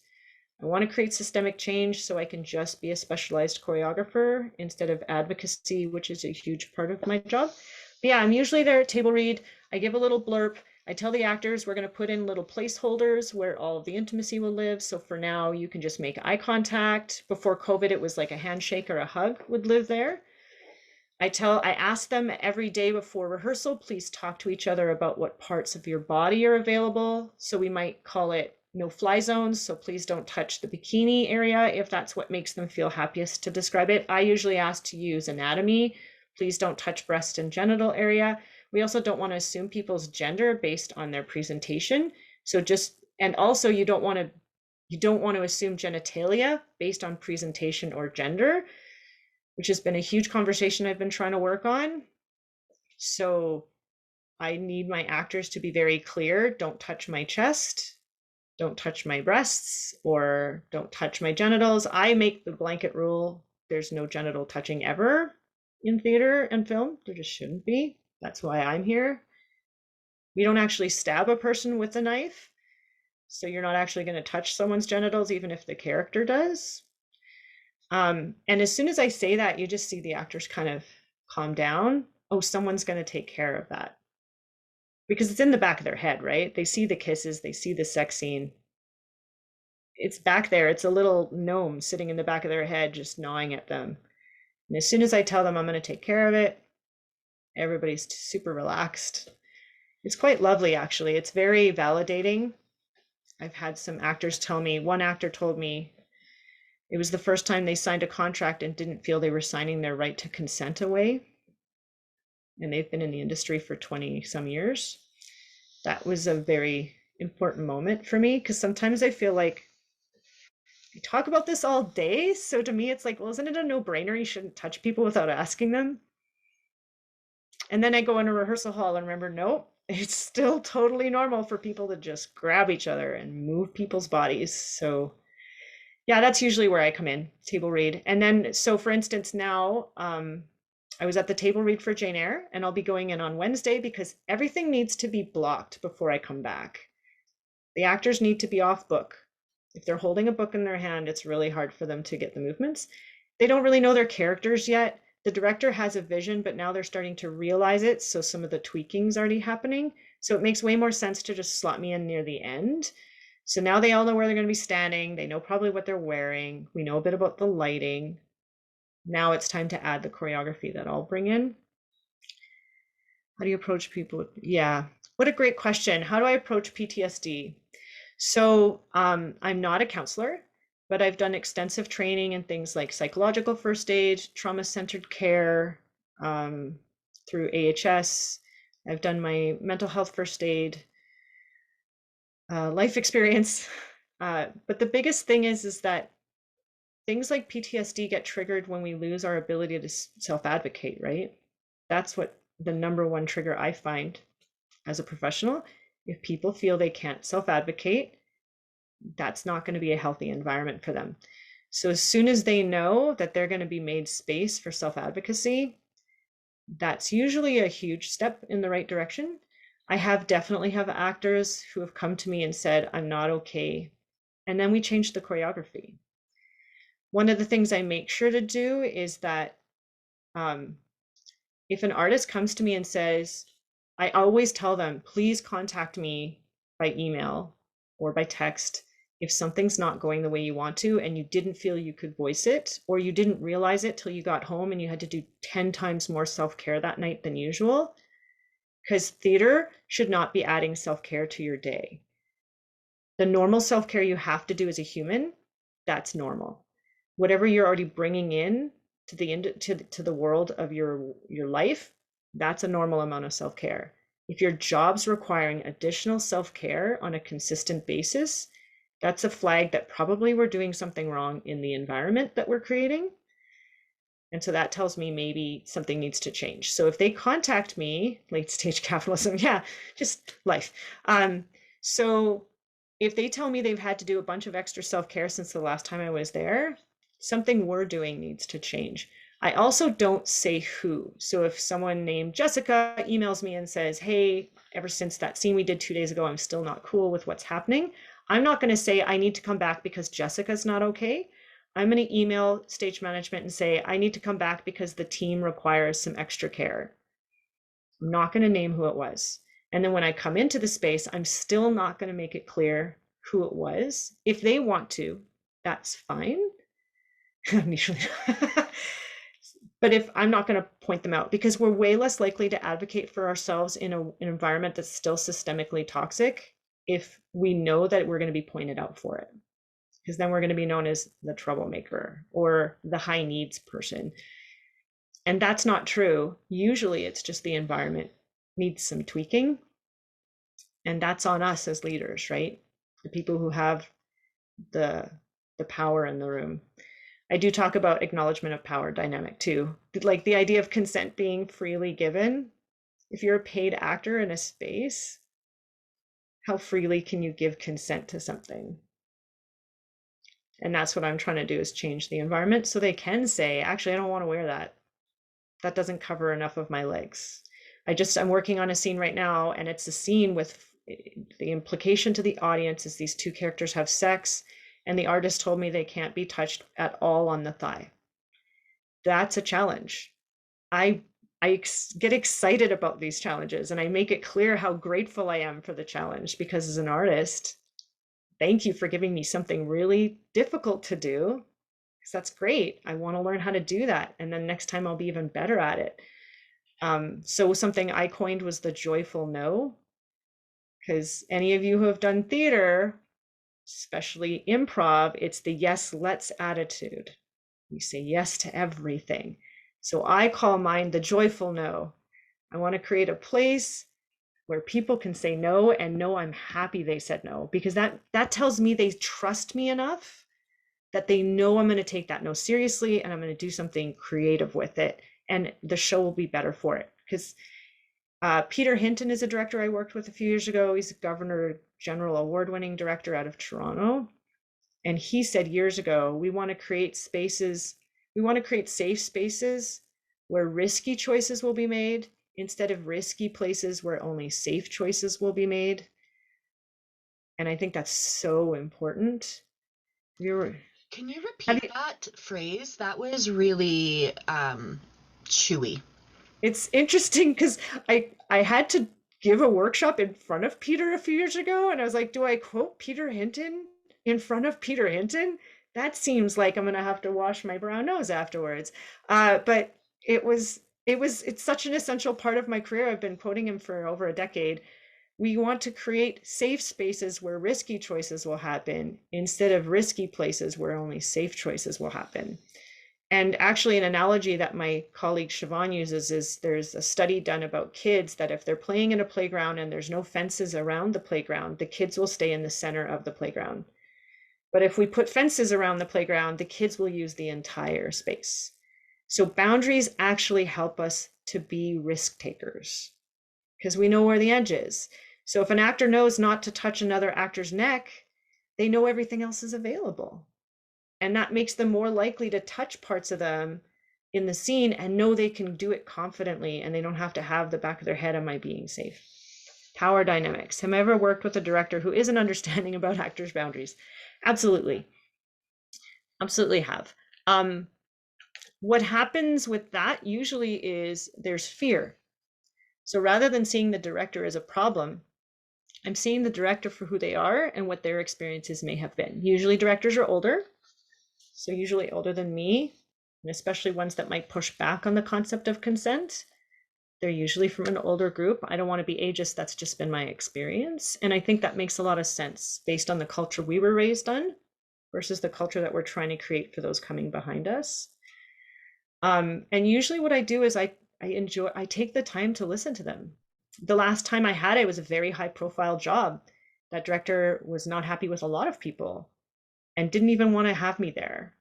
I want to create systemic change so I can just be a specialized choreographer instead of advocacy, which is a huge part of my job. But yeah, I'm usually there at table read. I give a little blurb. I tell the actors we're going to put in little placeholders where all of the intimacy will live. So for now, you can just make eye contact. Before COVID, it was like a handshake or a hug would live there. I ask them every day before rehearsal, please talk to each other about what parts of your body are available. So we might call it no fly zones. So please don't touch the bikini area if that's what makes them feel happiest to describe it. I usually ask to use anatomy. Please don't touch breast and genital area. We also don't want to assume people's gender based on their presentation. And also you don't want to assume genitalia based on presentation or gender, which has been a huge conversation I've been trying to work on. So I need my actors to be very clear. Don't touch my chest, don't touch my breasts, or don't touch my genitals. I make the blanket rule. There's no genital touching ever in theater and film. There just shouldn't be. That's why I'm here. We don't actually stab a person with a knife. So you're not actually going to touch someone's genitals, even if the character does. And as soon as I say that, you just see the actors kind of calm down. Oh, someone's going to take care of that. Because it's in the back of their head, right? They see the kisses, they see the sex scene. It's back there. It's a little gnome sitting in the back of their head, just gnawing at them. And as soon as I tell them I'm going to take care of it, everybody's super relaxed. It's quite lovely, actually. It's very validating. I've had some actors tell me, one actor told me it was the first time they signed a contract and didn't feel they were signing their right to consent away. And they've been in the industry for 20 some years. That was a very important moment for me, because sometimes I feel like I talk about this all day. So to me, it's like, well, isn't it a no-brainer? You shouldn't touch people without asking them. And then I go in a rehearsal hall and remember, nope, it's still totally normal for people to just grab each other and move people's bodies. So yeah, that's usually where I come in, table read. And then, so for instance, now I was at the table read for Jane Eyre, and I'll be going in on Wednesday because everything needs to be blocked before I come back. The actors need to be off book. If they're holding a book in their hand, it's really hard for them to get the movements. They don't really know their characters yet. The director has a vision, but now they're starting to realize it. So some of the tweaking's already happening. So it makes way more sense to just slot me in near the end. So now they all know where they're going to be standing. They know probably what they're wearing. We know a bit about the lighting. Now it's time to add the choreography that I'll bring in. How do you approach people? Yeah, what a great question. How do I approach PTSD? So I'm not a counselor, but I've done extensive training in things like psychological first aid, trauma-centered care through AHS. I've done my mental health first aid, life experience. But the biggest thing is that things like PTSD get triggered when we lose our ability to self-advocate, right? That's what the number one trigger I find as a professional. If people feel they can't self-advocate, that's not going to be a healthy environment for them. So as soon as they know that they're going to be made space for self-advocacy, that's usually a huge step in the right direction. I definitely have actors who have come to me and said, I'm not okay. And then we change the choreography. One of the things I make sure to do is that if an artist comes to me and says, I always tell them, please contact me by email or by text if something's not going the way you want to and you didn't feel you could voice it, or you didn't realize it till you got home and you had to do 10 times more self-care that night than usual. Because theater should not be adding self-care to your day. The normal self-care you have to do as a human, that's normal. Whatever you're already bringing in to the world of your life, that's a normal amount of self-care. If your job's requiring additional self-care on a consistent basis, that's a flag that probably we're doing something wrong in the environment that we're creating. And so that tells me maybe something needs to change. So if they contact me, late stage capitalism, yeah, just life. So if they tell me they've had to do a bunch of extra self-care since the last time I was there, something we're doing needs to change. I also don't say who. So if someone named Jessica emails me and says, hey, ever since that scene we did 2 days ago, I'm still not cool with what's happening, I'm not going to say I need to come back because Jessica's not okay. I'm going to email stage management and say, I need to come back because the team requires some extra care. I'm not going to name who it was. And then when I come into the space, I'm still not going to make it clear who it was. If they want to, that's fine. But if I'm not going to point them out, because we're way less likely to advocate for ourselves in an environment that's still systemically toxic if we know that we're going to be pointed out for it. Because then we're going to be known as the troublemaker or the high needs person. And that's not true. Usually it's just the environment needs some tweaking. And that's on us as leaders, right? The people who have the power in the room. I do talk about acknowledgement of power dynamic too. Like the idea of consent being freely given. If you're a paid actor in a space, how freely can you give consent to something? And that's what I'm trying to do, is change the environment so they can say, actually, I don't want to wear that. That doesn't cover enough of my legs. I'm working on a scene right now, and it's a scene with the implication to the audience is these two characters have sex, and the artist told me they can't be touched at all on the thigh. That's a challenge. I get excited about these challenges, and I make it clear how grateful I am for the challenge, because as an artist, thank you for giving me something really difficult to do, because that's great. I want to learn how to do that. And then next time I'll be even better at it. So something I coined was the joyful no, because any of you who have done theater, especially improv, it's the yes, let's attitude. We say yes to everything. So I call mine the joyful no. I want to create a place where people can say no and know I'm happy they said no, because that tells me they trust me enough that they know I'm going to take that no seriously and I'm going to do something creative with it, and the show will be better for it. Because Peter Hinton is a director I worked with a few years ago. He's a Governor General award-winning director out of Toronto. And he said years ago, we want to create spaces, we want to create safe spaces where risky choices will be made instead of risky places where only safe choices will be made. And I think that's so important. Can you repeat that phrase? That was really chewy. It's interesting because I had to give a workshop in front of Peter a few years ago, and I was like, do I quote Peter Hinton in front of Peter Hinton? That seems like I'm gonna have to wash my brown nose afterwards. But it's such an essential part of my career. I've been quoting him for over a decade. We want to create safe spaces where risky choices will happen instead of risky places where only safe choices will happen. And actually, an analogy that my colleague Siobhan uses is there's a study done about kids that if they're playing in a playground and there's no fences around the playground, the kids will stay in the center of the playground. But if we put fences around the playground, the kids will use the entire space. So boundaries actually help us to be risk takers because we know where the edge is. So if an actor knows not to touch another actor's neck, they know everything else is available. And that makes them more likely to touch parts of them in the scene and know they can do it confidently and they don't have to have the back of their head, am I being safe? Power dynamics. Have I ever worked with a director who isn't understanding about actors' boundaries? Absolutely. Absolutely have. What happens with that usually is there's fear. So rather than seeing the director as a problem, I'm seeing the director for who they are and what their experiences may have been. Usually directors are older. So usually older than me, and especially ones that might push back on the concept of consent. They're usually from an older group. I don't want to be ageist. That's just been my experience. And I think that makes a lot of sense based on the culture we were raised on versus the culture that we're trying to create for those coming behind us. And usually what I do is I take the time to listen to them. The last time I had it was a very high profile job. That director was not happy with a lot of people and didn't even want to have me there.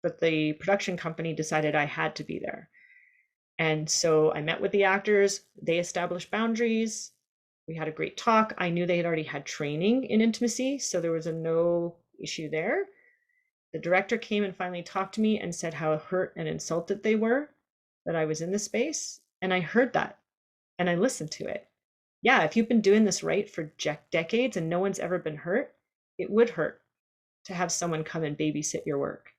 But the production company decided I had to be there. And so I met with the actors, they established boundaries. We had a great talk. I knew they had already had training in intimacy, so there was no issue there. The director came and finally talked to me and said how hurt and insulted they were that I was in the space. And I heard that and I listened to it. Yeah, if you've been doing this right for decades and no one's ever been hurt, it would hurt to have someone come and babysit your work.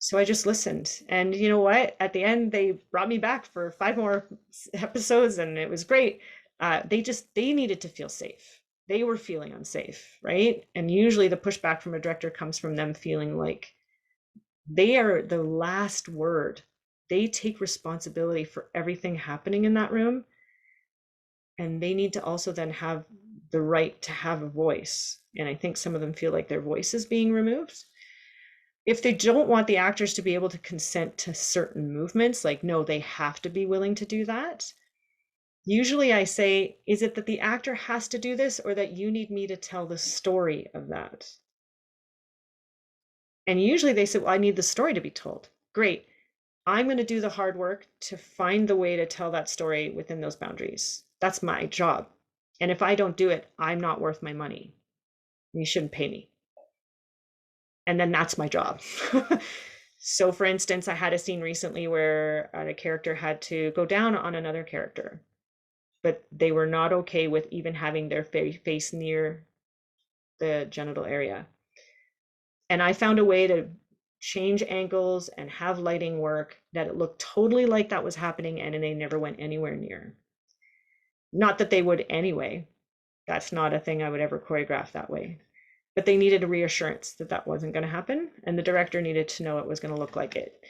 So I just listened. And you know what? At the end, they brought me back for 5 more episodes and it was great. They needed to feel safe. They were feeling unsafe, right? And usually the pushback from a director comes from them feeling like they are the last word. They take responsibility for everything happening in that room. And they need to also then have the right to have a voice. And I think some of them feel like their voice is being removed. If they don't want the actors to be able to consent to certain movements, like, no, they have to be willing to do that. Usually I say, is it that the actor has to do this or that you need me to tell the story of that? And usually they say, well, I need the story to be told. Great. I'm going to do the hard work to find the way to tell that story within those boundaries. That's my job. And if I don't do it, I'm not worth my money. You shouldn't pay me. And then that's my job. So for instance, I had a scene recently where a character had to go down on another character, but they were not okay with even having their face near the genital area. And I found a way to change angles and have lighting work that it looked totally like that was happening and they never went anywhere near. Not that they would anyway. That's not a thing I would ever choreograph that way. But they needed a reassurance that that wasn't going to happen. And the director needed to know it was going to look like it.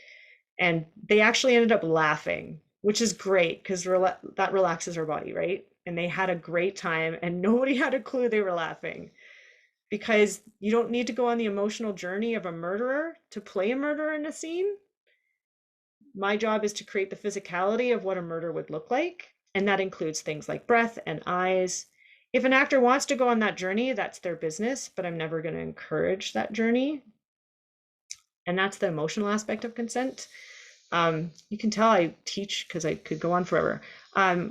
And they actually ended up laughing, which is great because that relaxes our body, right? And they had a great time and nobody had a clue they were laughing, because you don't need to go on the emotional journey of a murderer to play a murderer in a scene. My job is to create the physicality of what a murder would look like. And that includes things like breath and eyes. If an actor wants to go on that journey, that's their business, but I'm never going to encourage that journey. And that's the emotional aspect of consent. You can tell I teach because I could go on forever.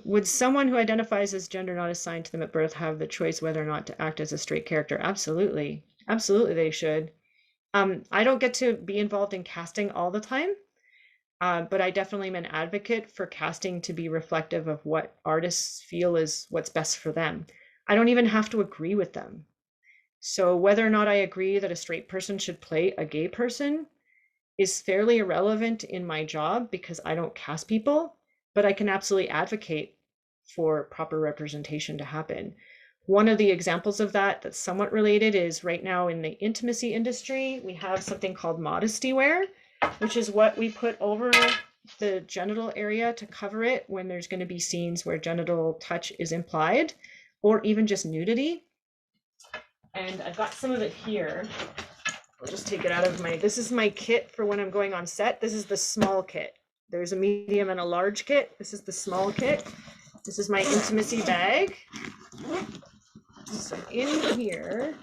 Would someone who identifies as gender not assigned to them at birth have the choice whether or not to act as a straight character? Absolutely. Absolutely, they should. I don't get to be involved in casting all the time, but I definitely am an advocate for casting to be reflective of what artists feel is what's best for them. I don't even have to agree with them. So whether or not I agree that a straight person should play a gay person is fairly irrelevant in my job because I don't cast people, but I can absolutely advocate for proper representation to happen. One of the examples of that that's somewhat related is right now in the intimacy industry, we have something called modesty wear, which is what we put over the genital area to cover it when there's going to be scenes where genital touch is implied, or even just nudity. And I've got some of it here. I'll just take it out of this is my kit for when I'm going on set. This is the small kit. There's a medium and a large kit. This is the small kit. This is my intimacy bag. So in here,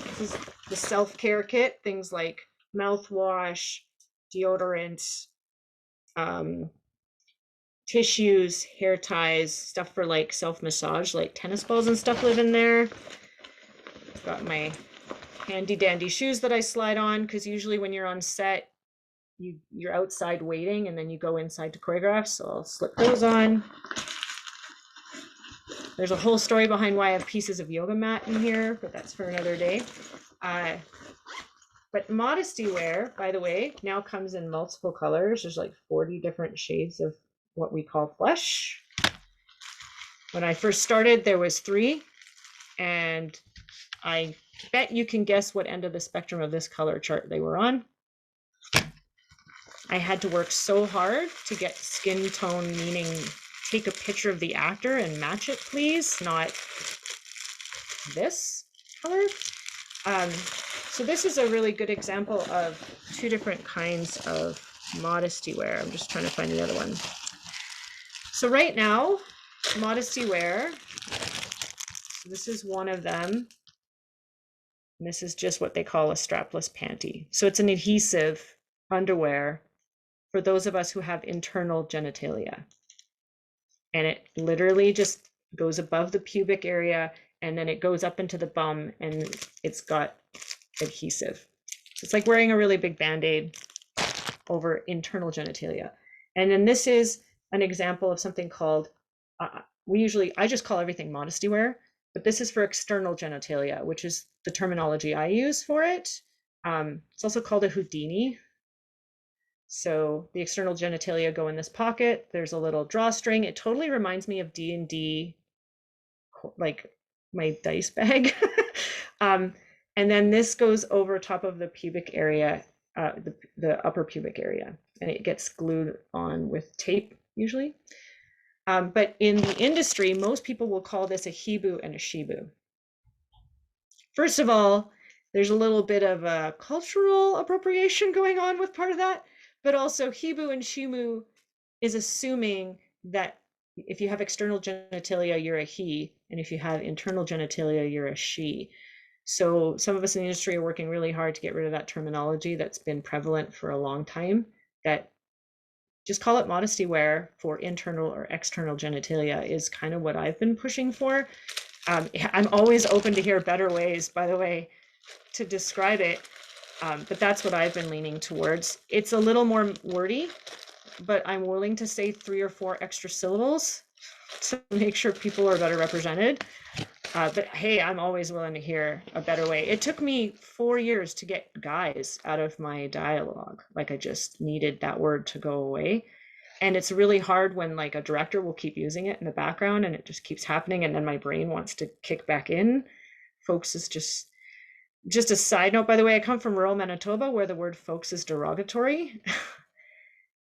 this is the self-care kit, things like mouthwash, deodorant, tissues, hair ties, stuff for like self-massage, like tennis balls and stuff live in there. I've got my handy dandy shoes that I slide on because usually when you're on set, you're outside waiting and then you go inside to choreograph, so I'll slip those on. There's a whole story behind why I have pieces of yoga mat in here, but that's for another day. But modesty wear, by the way, now comes in multiple colors. There's like 40 different shades of what we call flesh. When I first started, there was 3, and I bet you can guess what end of the spectrum of this color chart they were on. I had to work so hard to get skin tone, meaning take a picture of the actor and match it, please, not this color. So this is a really good example of 2 different kinds of Modesty wear. I'm just trying to find the other one. So right now, modesty wear, so this is one of them. And this is just what they call a strapless panty. So it's an adhesive underwear for those of us who have internal genitalia. And it literally just goes above the pubic area and then it goes up into the bum and it's got adhesive. So it's like wearing a really big Band-Aid over internal genitalia. And then this is an example of something called, I just call everything modesty wear, but this is for external genitalia, which is the terminology I use for it. It's also called a Houdini. So the external genitalia go in this pocket. There's a little drawstring. It totally reminds me of D&D, like my dice bag. And then this goes over top of the pubic area, the upper pubic area, and it gets glued on with tape usually. But in the industry, most people will call this a hibu and a shibu. First of all, there's a little bit of a cultural appropriation going on with part of that, but also hibu and shimu is assuming that if you have external genitalia, you're a he, and if you have internal genitalia, you're a she. So some of us in the industry are working really hard to get rid of that terminology that's been prevalent for a long time, that just call it modesty wear for internal or external genitalia is kind of what I've been pushing for. I'm always open to hear better ways, by the way, to describe it, but that's what I've been leaning towards. It's a little more wordy, but I'm willing to say 3 or 4 extra syllables to make sure people are better represented. But hey, I'm always willing to hear a better way. It took me 4 years to get guys out of my dialogue. Like I just needed that word to go away. And it's really hard when like a director will keep using it in the background and it just keeps happening. And then my brain wants to kick back in. Folks is just a side note, by the way, I come from rural Manitoba where the word folks is derogatory.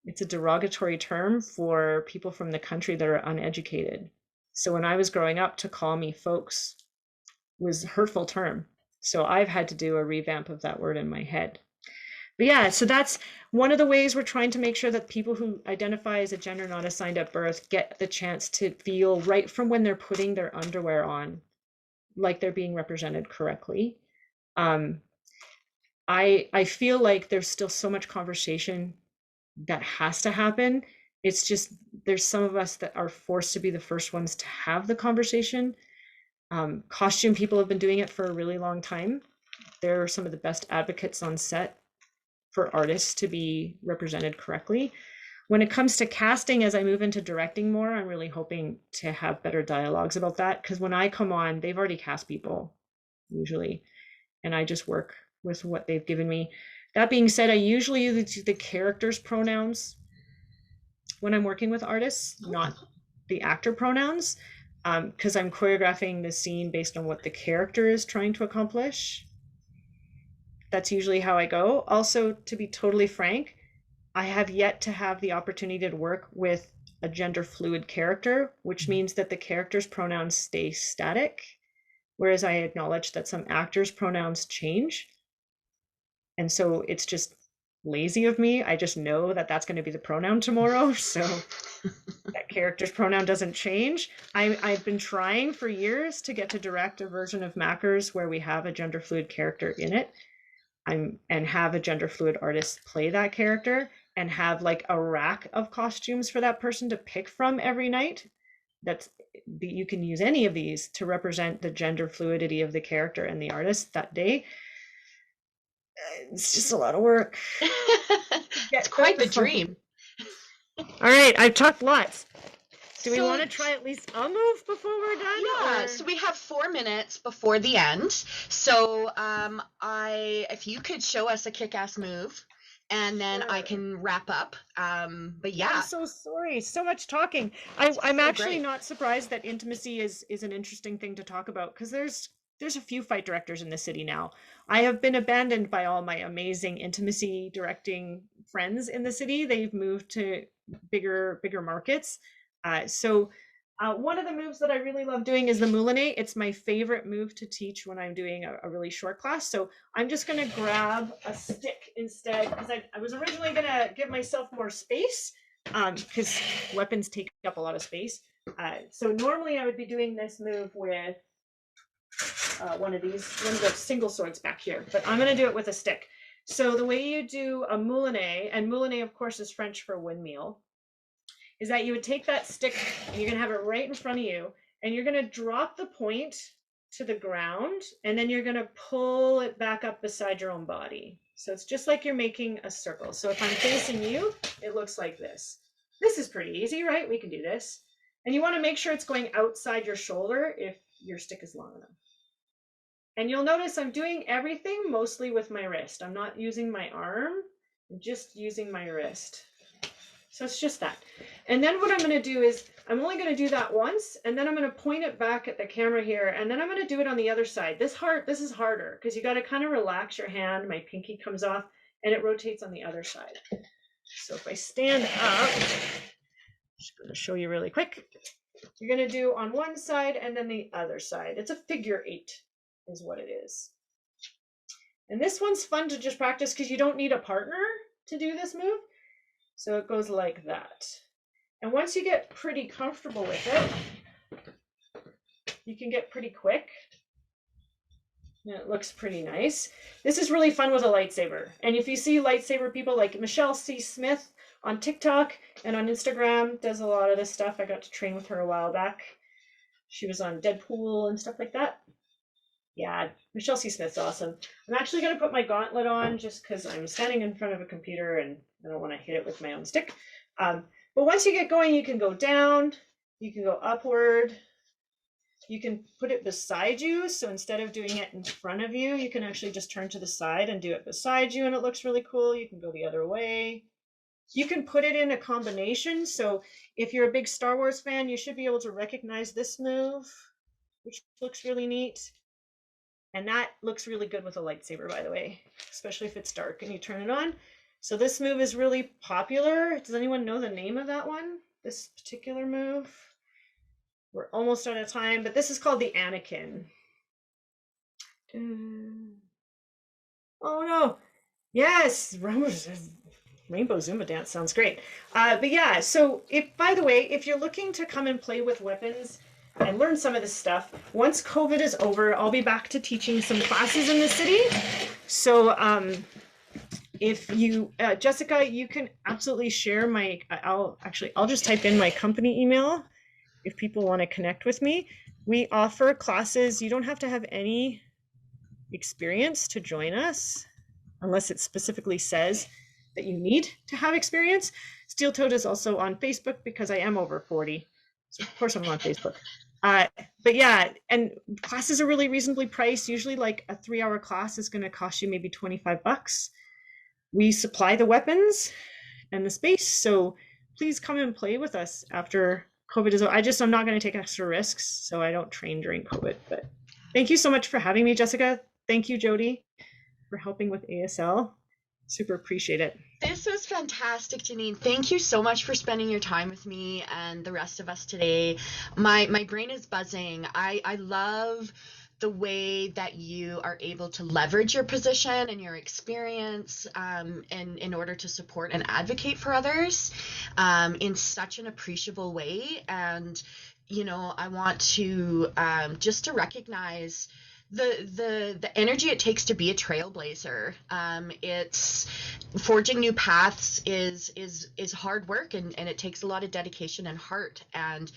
It's a derogatory term for people from the country that are uneducated. So when I was growing up, to call me folks was a hurtful term. So I've had to do a revamp of that word in my head. But yeah, so that's one of the ways we're trying to make sure that people who identify as a gender not assigned at birth get the chance to feel right from when they're putting their underwear on, like they're being represented correctly. I feel like there's still so much conversation that has to happen. It's just there's some of us that are forced to be the first ones to have the conversation. Costume people have been doing it for a really long time. They're some of the best advocates on set for artists to be represented correctly. When it comes to casting, as I move into directing more, I'm really hoping to have better dialogues about that, because when I come on, they've already cast people usually, and I just work with what they've given me. That being said, I usually use the character's pronouns when I'm working with artists, not the actor pronouns, because I'm choreographing the scene based on what the character is trying to accomplish. That's usually how I go. Also, to be totally frank, I have yet to have the opportunity to work with a gender fluid character, which means that the character's pronouns stay static, whereas I acknowledge that some actors' pronouns change. And so it's just lazy of me. I just know that that's going to be the pronoun tomorrow. So that character's pronoun doesn't change. I've been trying for years to get to direct a version of Mackers where we have a gender fluid character in it. And have a gender fluid artist play that character and have like a rack of costumes for that person to pick from every night. You can use any of these to represent the gender fluidity of the character and the artist that day. It's just a lot of work. It's quite the dream. All right, I've talked lots. Do we So- want to try at least a move before we're done? Yeah, or- so we have 4 minutes before the end. So if you could show us a kick-ass move, and then I Sure. can wrap up. But yeah, I'm so sorry. So much talking. I'm so actually great. not surprised that intimacy is an interesting thing to talk about, because there's a few fight directors in the city now. I have been abandoned by all my amazing intimacy directing friends in the city. They've moved to bigger markets. So One of the moves that I really love doing is the moulinet. It's my favorite move to teach when I'm doing a really short class. So I'm just going to grab a stick instead, because I was originally going to give myself more space, because weapons take up a lot of space. So normally I would be doing this move with one of the single swords back here, but I'm going to do it with a stick. So the way you do a moulinet, and moulinet of course is French for windmill, is that you would take that stick and you're going to have it right in front of you, and you're going to drop the point to the ground, and then you're going to pull it back up beside your own body. So it's just like you're making a circle. So if I'm facing you, it looks like this. This is pretty easy, right? We can do this. And you want to make sure it's going outside your shoulder if your stick is long enough. And you'll notice I'm doing everything mostly with my wrist. I'm not using my arm, I'm just using my wrist. So it's just that. And then what I'm going to do is I'm only going to do that once, and then I'm going to point it back at the camera here, and then I'm going to do it on the other side. This is harder because you got to kind of relax your hand. My pinky comes off and it rotates on the other side. So if I stand up, I'm just going to show you really quick. You're going to do on one side and then the other side. It's a figure 8 is what it is. And this one's fun to just practice because you don't need a partner to do this move. So it goes like that. And once you get pretty comfortable with it, you can get pretty quick. And it looks pretty nice. This is really fun with a lightsaber. And if you see lightsaber people like Michelle C. Smith on TikTok and on Instagram, does a lot of this stuff. I got to train with her a while back. She was on Deadpool and stuff like that. Yeah, Michelle C. Smith's awesome. I'm actually going to put my gauntlet on just because I'm standing in front of a computer and I don't want to hit it with my own stick. But once you get going, you can go down, you can go upward, you can put it beside you. So instead of doing it in front of you, you can actually just turn to the side and do it beside you, and it looks really cool. You can go the other way. You can put it in a combination. So if you're a big Star Wars fan, you should be able to recognize this move, which looks really neat. And that looks really good with a lightsaber, by the way, especially if it's dark and you turn it on. So this move is really popular. Does anyone know the name of that one? This particular move? We're almost out of time, but this is called the Anakin. Oh no. Yes, Rainbow Zumba dance sounds great. But yeah, so by the way, if you're looking to come and play with weapons and learn some of this stuff, once COVID is over, I'll be back to teaching some classes in the city. So if you, Jessica, you can absolutely share I'll just type in my company email if people want to connect with me. We offer classes. You don't have to have any experience to join us unless it specifically says that you need to have experience. Steel Toed is also on Facebook because I am over 40. So of course I'm on Facebook. But yeah, and classes are really reasonably priced. Usually like a 3-hour class is going to cost you maybe $25. We supply the weapons and the space. So please come and play with us after COVID is over. I'm not going to take extra risks, so I don't train during COVID. But thank you so much for having me, Jessica. Thank you, Jody, for helping with ASL. Super appreciate it. This was fantastic, Janine. Thank you so much for spending your time with me and the rest of us today. My brain is buzzing. I love the way that you are able to leverage your position and your experience in order to support and advocate for others in such an appreciable way. And, you know, I want to just to recognize the energy it takes to be a trailblazer. It's forging new paths is hard work, and it takes a lot of dedication and heart. And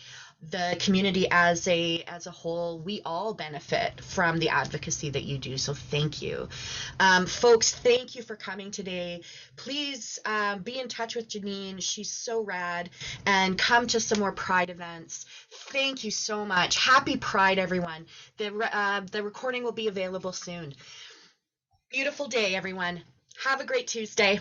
the community as a whole, we all benefit from the advocacy that you do. So thank you. Folks, thank you for coming today. Please be in touch with Janine. She's so rad. And come to some more Pride events. Thank you so much. Happy Pride, everyone. The recording will be available soon. Beautiful day, everyone. Have a great Tuesday.